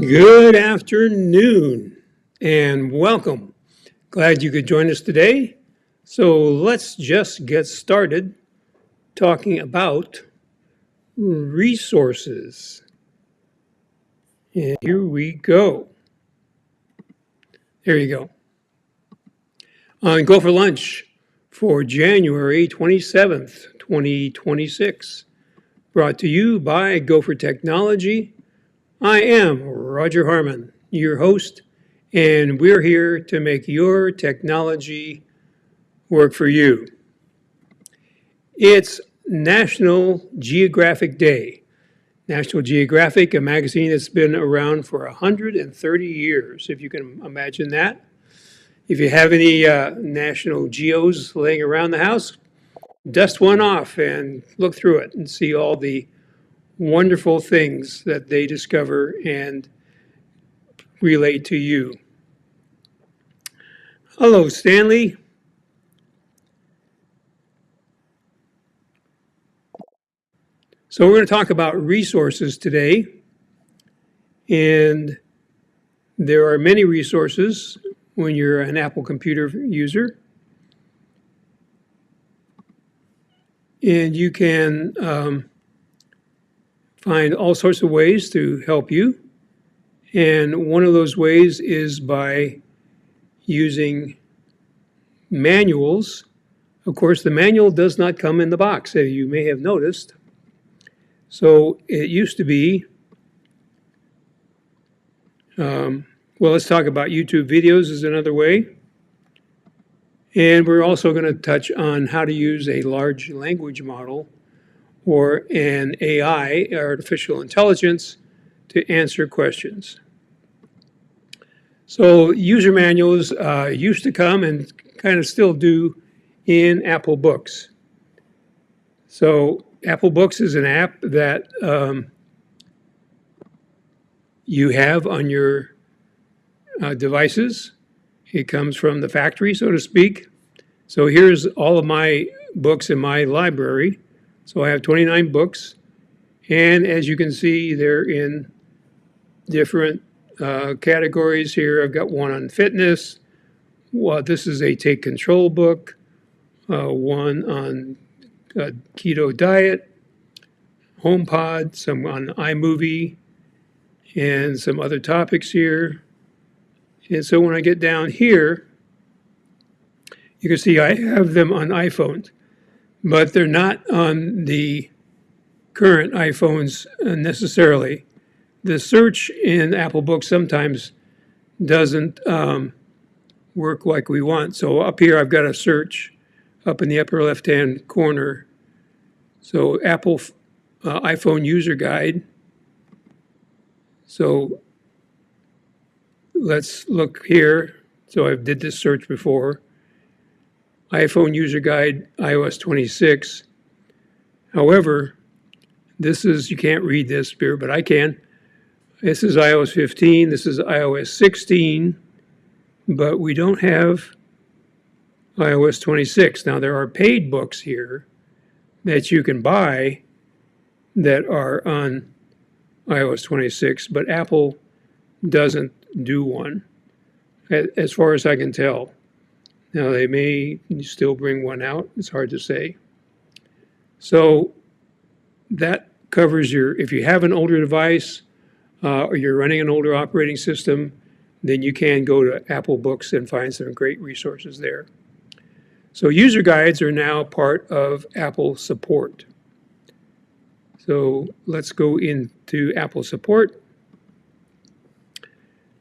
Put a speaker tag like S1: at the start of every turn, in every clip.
S1: Good afternoon and welcome. Glad you could join us today. So let's just get started talking about resources. And here we go. There you go. On Go for Lunch for January 27th, 2026. Brought to you by GoFor Technology. I am Roger Harmon, your host, and we're here to make your technology work for you. It's National Geographic Day. National Geographic, a magazine that's been around for 130 years, if you can imagine that. If you have any National Geos laying around the house, dust one off and look through it and see all the wonderful things that they discover and relate to you. Hello, Stanley. So we're going to talk about resources today, and there are many resources when you're an Apple computer user, and you can find all sorts of ways to help you, and one of those ways is by using manuals. Of course, the manual does not come in the box, as you may have noticed. So it used to be, well, let's talk about YouTube videos is another way. And we're also going to touch on how to use a large language model or an AI, artificial intelligence, to answer questions. So user manuals used to come and kind of still do in Apple Books. So Apple Books is an app that you have on your devices. It comes from the factory, so to speak. So here's all of my books in my library. So I have 29 books. And as you can see, they're in different categories here. I've got one on fitness. Well, this is a take control book. One on keto diet, HomePod, some on iMovie, and some other topics here. And so when I get down here, you can see I have them on iPhones, but they're not on the current iPhones necessarily. The search in Apple Books sometimes doesn't work like we want. So up here, I've got a search up in the upper left-hand corner. So Apple iPhone user guide. So let's look here. So I did this search before. iPhone user guide, iOS 26. However, this is, you can't read this here, but I can. This is iOS 15. This is iOS 16. But we don't have iOS 26. Now, there are paid books here that you can buy that are on iOS 26, but Apple doesn't do one, as far as I can tell. Now, they may still bring one out. It's hard to say. So that covers your, if you have an older device or you're running an older operating system, then you can go to Apple Books and find some great resources there. So user guides are now part of Apple support. So let's go into Apple support.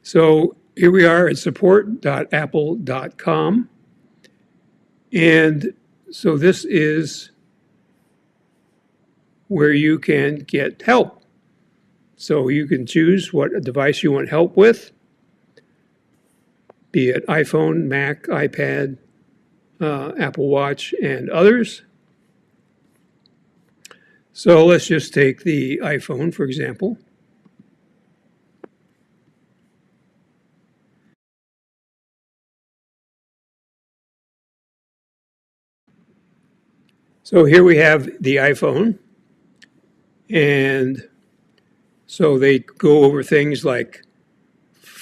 S1: So here we are at support.apple.com. And so this is where you can get help. So you can choose what device you want help with, be it iPhone, Mac, iPad, Apple Watch, and others. So let's just take the iPhone, for example. So here we have the iPhone, and so they go over things like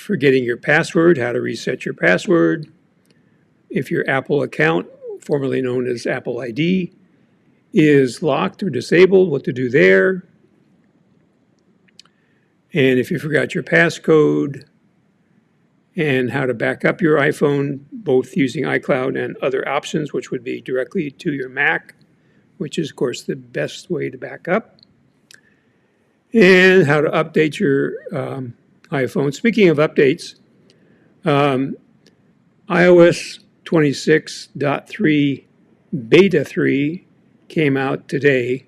S1: forgetting your password, how to reset your password. If your Apple account, formerly known as Apple ID, is locked or disabled, what to do there. And if you forgot your passcode, and how to back up your iPhone, both using iCloud and other options, which would be directly to your Mac, which is, of course, the best way to back up. And how to update your iPhone. Speaking of updates, iOS 26.3 Beta 3 came out today.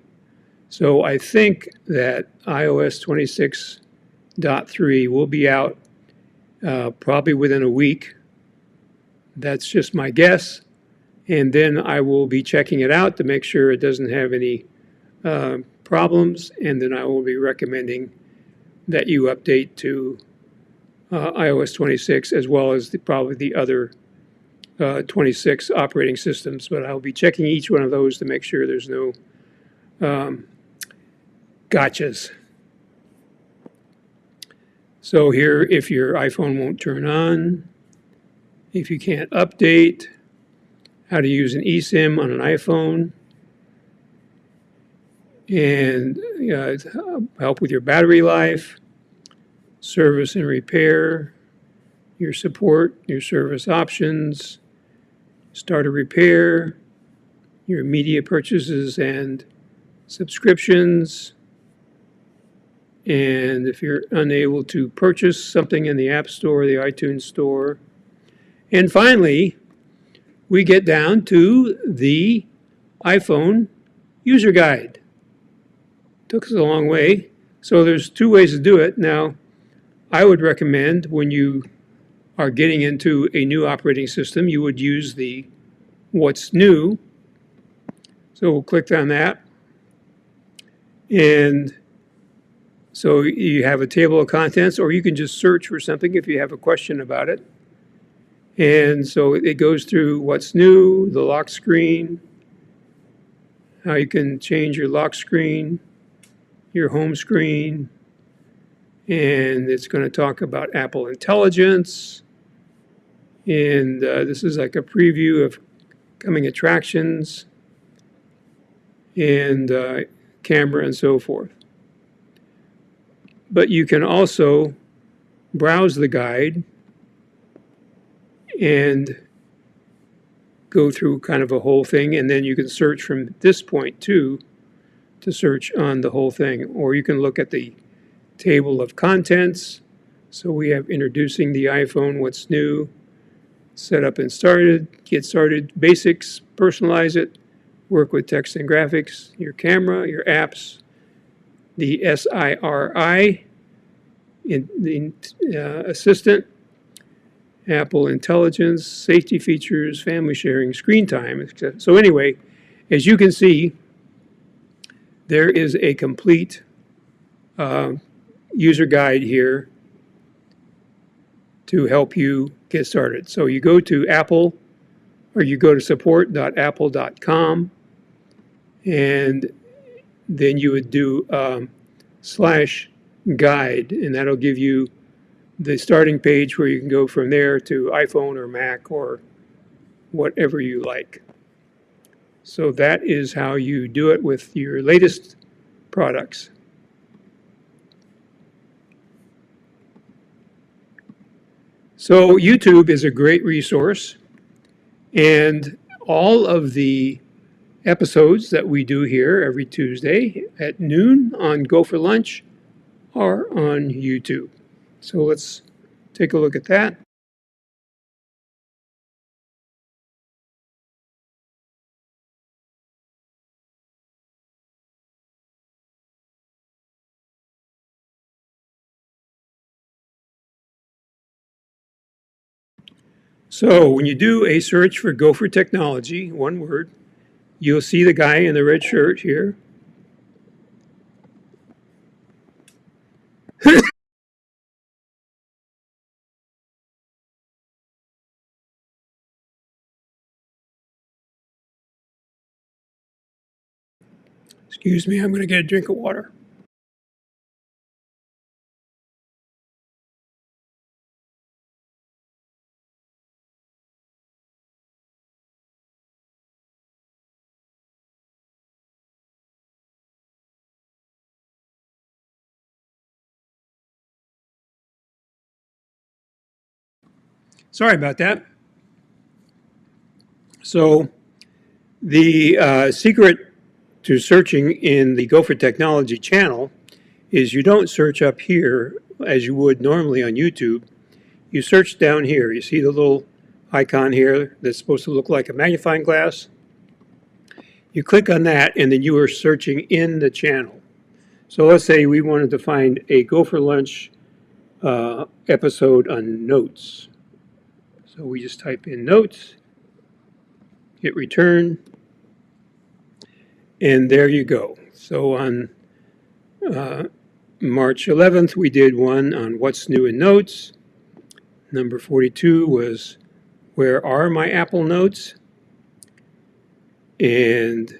S1: So I think that iOS 26.3 will be out probably within a week. That's just my guess. And then I will be checking it out to make sure it doesn't have any problems. And then I will be recommending that you update to iOS 26 as well as probably the other 26 operating systems. But I'll be checking each one of those to make sure there's no gotchas. So here, if your iPhone won't turn on, if you can't update, how to use an eSIM on an iPhone, and help with your battery life, service and repair, your support, your service options, start a repair, your media purchases and subscriptions, and if you're unable to purchase something in the App Store, the iTunes Store. And finally, we get down to the iPhone user guide. Took us a long way. So there's two ways to do it. Now, I would recommend when you are getting into a new operating system, you would use the What's New. So we'll click on that. And so you have a table of contents, or you can just search for something if you have a question about it. And so it goes through what's new, the lock screen, how you can change your lock screen, your home screen, and it's going to talk about Apple Intelligence. And this is like a preview of coming attractions and camera and so forth. But you can also browse the guide and go through kind of a whole thing, and then you can search from this point too to search on the whole thing. Or you can look at the table of contents. So we have introducing the iPhone, what's new, set up and started, get started, basics, personalize it, work with text and graphics, your camera, your apps, the SIRI, the assistant, Apple Intelligence, safety features, family sharing, screen time, etc. So anyway, as you can see, there is a complete user guide here to help you get started. So you go to Apple, or you go to support.apple.com, and then you would do /guide, and that'll give you the starting page where you can go from there to iPhone or Mac or whatever you like. So that is how you do it with your latest products. So YouTube is a great resource, and all of the episodes that we do here every Tuesday at noon on Go for Lunch are on YouTube. So let's take a look at that. So when you do a search for GoFor Technology, one word, you'll see the guy in the red shirt here. Excuse me, I'm going to get a drink of water. Sorry about that. So the secret to searching in the GoFor Technology channel is you don't search up here as you would normally on YouTube. You search down here. You see the little icon here that's supposed to look like a magnifying glass? You click on that and then you are searching in the channel. So let's say we wanted to find a Go for Lunch episode on notes. So we just type in notes, hit return, and there you go. So on March 11th, we did one on what's new in notes. Number 42 was where are my Apple Notes? And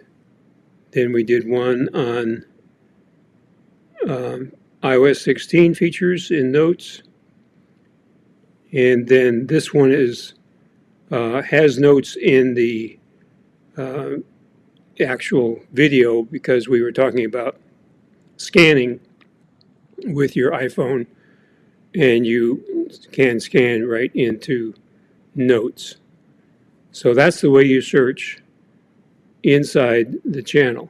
S1: then we did one on iOS 16 features in notes. And then this one is has notes in the actual video because we were talking about scanning with your iPhone, and you can scan right into notes. So that's the way you search inside the channel.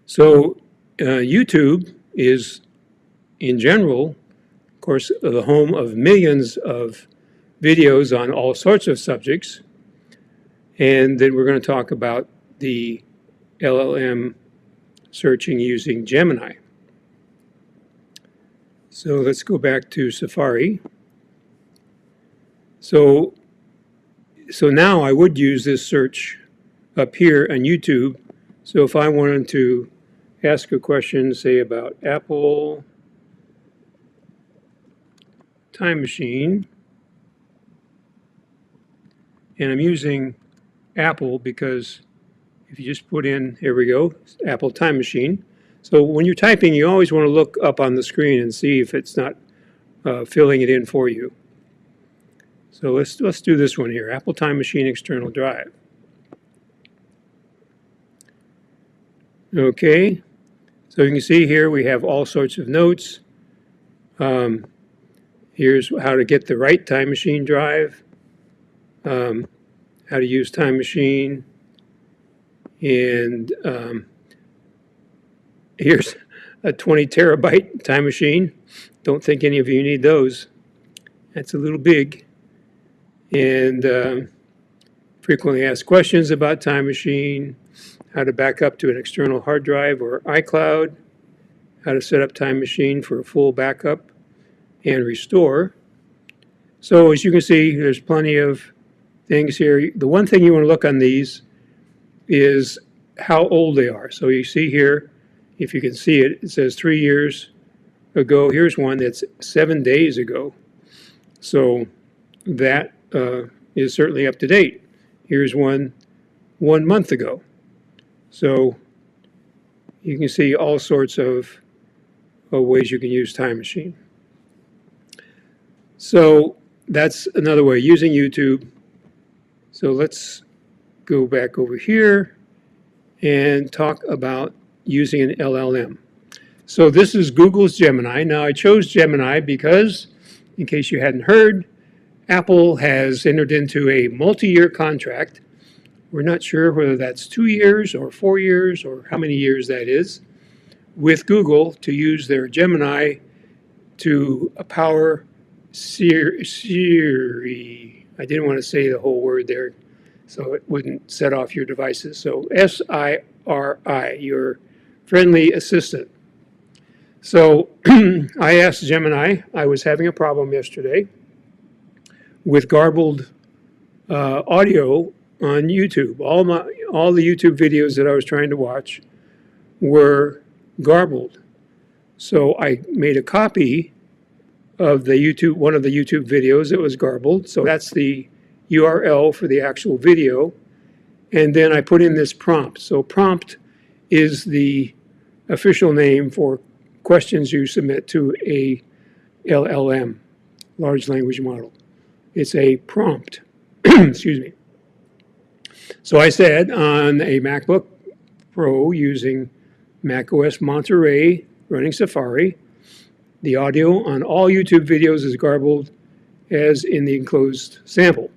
S1: So YouTube is, in general, of course, the home of millions of videos on all sorts of subjects. And then we're going to talk about the LLM searching using Gemini. So let's go back to Safari. So now I would use this search up here on YouTube. So if I wanted to ask a question, say about Apple Time Machine, and I'm using Apple because if you just put in, here we go, Apple Time Machine. So when you're typing, you always want to look up on the screen and see if it's not filling it in for you. So let's do this one here, Apple Time Machine external drive. Okay, so you can see here we have all sorts of notes. Here's how to get the right Time Machine drive, how to use Time Machine, and here's a 20 terabyte Time Machine. Don't think any of you need those. That's a little big. And frequently asked questions about Time Machine, how to back up to an external hard drive or iCloud, how to set up Time Machine for a full backup and restore. So as you can see, there's plenty of things here. The one thing you want to look on these is how old they are. So you see here, if you can see it, it says 3 years ago. Here's one that's 7 days ago. So that is certainly up to date. Here's one month ago. So you can see all sorts of ways you can use Time Machine. So that's another way, using YouTube. So let's go back over here and talk about using an LLM. So this is Google's Gemini. Now I chose Gemini because, in case you hadn't heard, Apple has entered into a multi-year contract. We're not sure whether that's 2 years or 4 years or how many years that is, with Google to use their Gemini to power Siri. I didn't want to say the whole word there so it wouldn't set off your devices. So S-I-R-I, your friendly assistant. So I asked Gemini, I was having a problem yesterday with garbled audio on YouTube. All the YouTube videos that I was trying to watch were garbled. So I made a copy of one of the YouTube videos that was garbled. So that's the URL for the actual video. And then I put in this prompt. So prompt is the official name for questions you submit to a LLM, large language model. It's a prompt. Excuse me. So I said on a MacBook Pro using macOS Monterey running Safari. The audio on all YouTube videos is garbled as in the enclosed sample.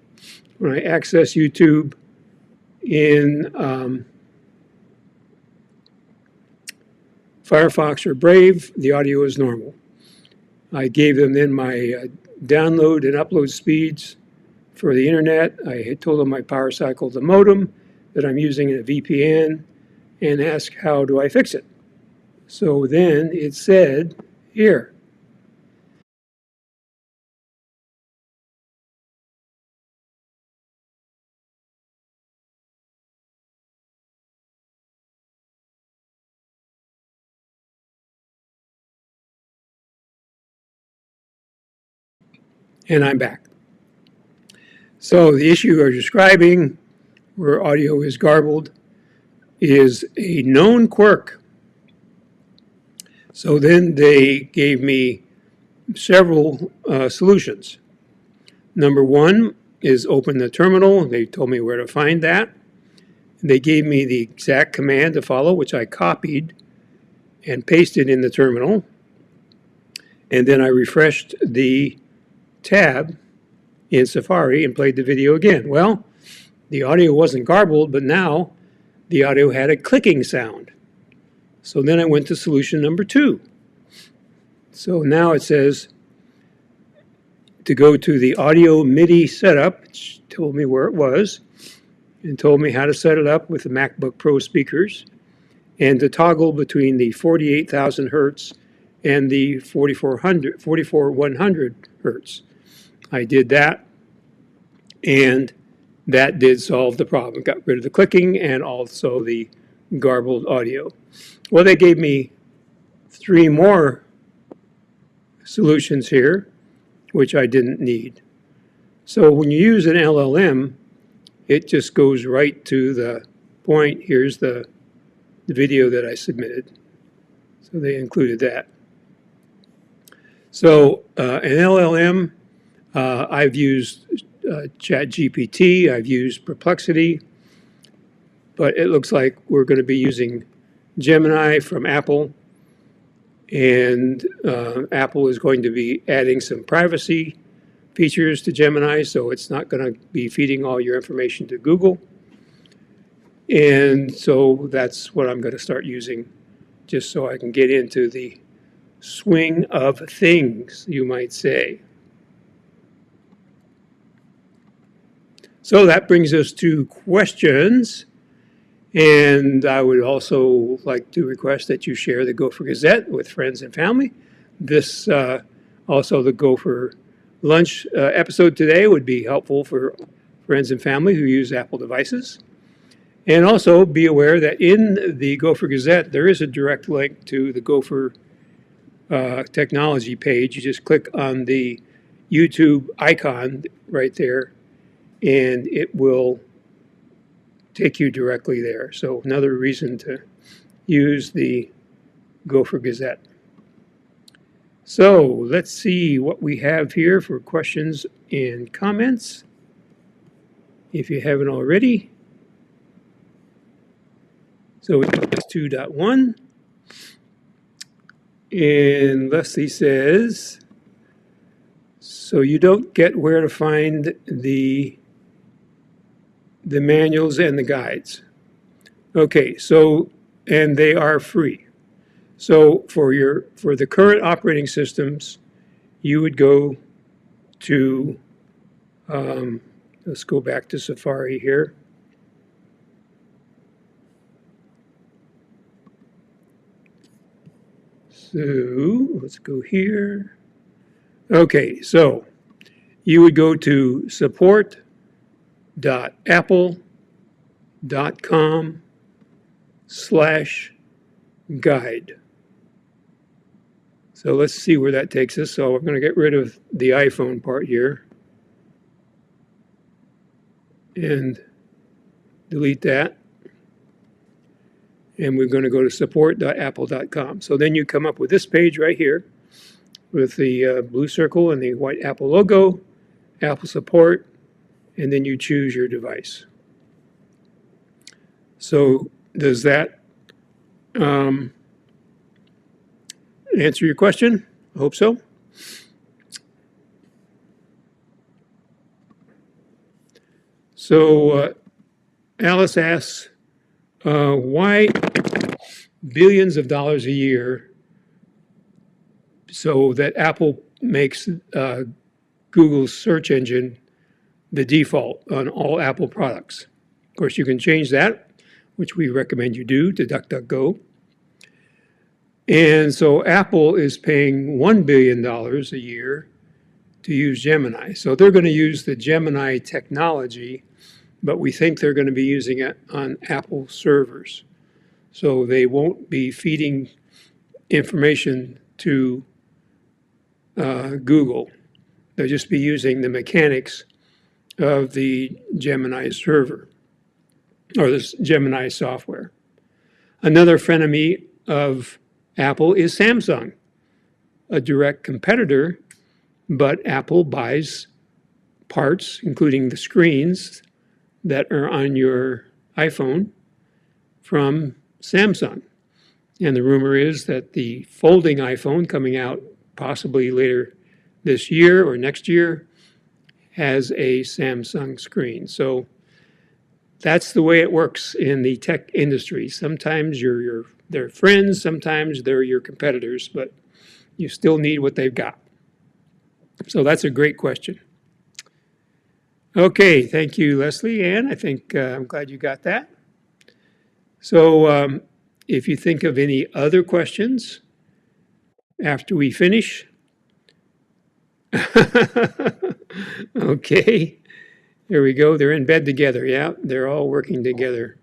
S1: When I access YouTube in Firefox or Brave, the audio is normal. I gave them then my download and upload speeds for the internet. I had told them my power cycle, the modem that I'm using in a VPN, and asked how do I fix it. So then it said here. And I'm back. So the issue you're describing, where audio is garbled, is a known quirk. So then they gave me several solutions. Number one is open the terminal. They told me where to find that. They gave me the exact command to follow, which I copied and pasted in the terminal. And then I refreshed the tab in Safari and played the video again. Well, the audio wasn't garbled, but now the audio had a clicking sound. So then I went to solution number two. So now it says to go to the audio MIDI setup, which told me where it was, and told me how to set it up with the MacBook Pro speakers, and to toggle between the 48,000 hertz and the 44,100 hertz. I did that, and that did solve the problem. Got rid of the clicking and also the garbled audio. Well, they gave me 3 more solutions here, which I didn't need. So when you use an LLM, it just goes right to the point. Here's the video that I submitted. So they included that. So an LLM, I've used ChatGPT, I've used Perplexity, but it looks like we're going to be using Gemini from Apple, and Apple is going to be adding some privacy features to Gemini, so it's not going to be feeding all your information to Google. And so that's what I'm going to start using, just so I can get into the swing of things, you might say. So that brings us to questions. And I would also like to request that you share the GoFor Gazette with friends and family. This, also the GoFor Lunch episode today would be helpful for friends and family who use Apple devices. And also be aware that in the GoFor Gazette, there is a direct link to the GoFor technology page. You just click on the YouTube icon right there, and it will take you directly there. So another reason to use the GoFor Gazette. So let's see what we have here for questions and comments, if you haven't already. So we got this 2.1. And Leslie says, so you don't get where to find the manuals and the guides. Okay, so, and they are free. So for the current operating systems, you would go to, let's go back to Safari here. So let's go here. Okay, so you would go to support.apple.com/guide. So let's see where that takes us. So we're going to get rid of the iPhone part here and delete that. And we're going to go to support.apple.com. So then you come up with this page right here with the blue circle and the white Apple logo, Apple support, and then you choose your device. So does that answer your question? I hope so. So Alice asks, why billions of dollars a year so that Apple makes Google's search engine the default on all Apple products? Of course, you can change that, which we recommend you do, to DuckDuckGo. And so Apple is paying $1 billion a year to use Gemini. So they're going to use the Gemini technology, but we think they're going to be using it on Apple servers. So they won't be feeding information to Google. They'll just be using the mechanics of the Gemini server or this Gemini software. Another frenemy of Apple is Samsung, a direct competitor, but Apple buys parts, including the screens that are on your iPhone, from Samsung. And the rumor is that the folding iPhone coming out possibly later this year or next year has a Samsung screen. So that's the way it works in the tech industry. Sometimes they're friends, sometimes they're your competitors, but you still need what they've got. So that's a great question. Okay, thank you, Leslie Ann. I think I'm glad you got that. So if you think of any other questions after we finish, okay, here we go. They're in bed together. Yeah, they're all working together.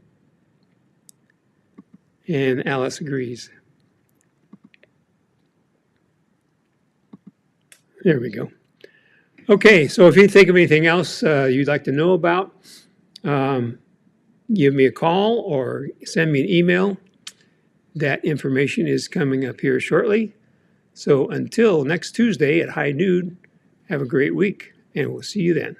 S1: And Alice agrees. There we go. Okay, so if you think of anything else you'd like to know about, give me a call or send me an email. That information is coming up here shortly. So until next Tuesday at high noon, have a great week, and we'll see you then.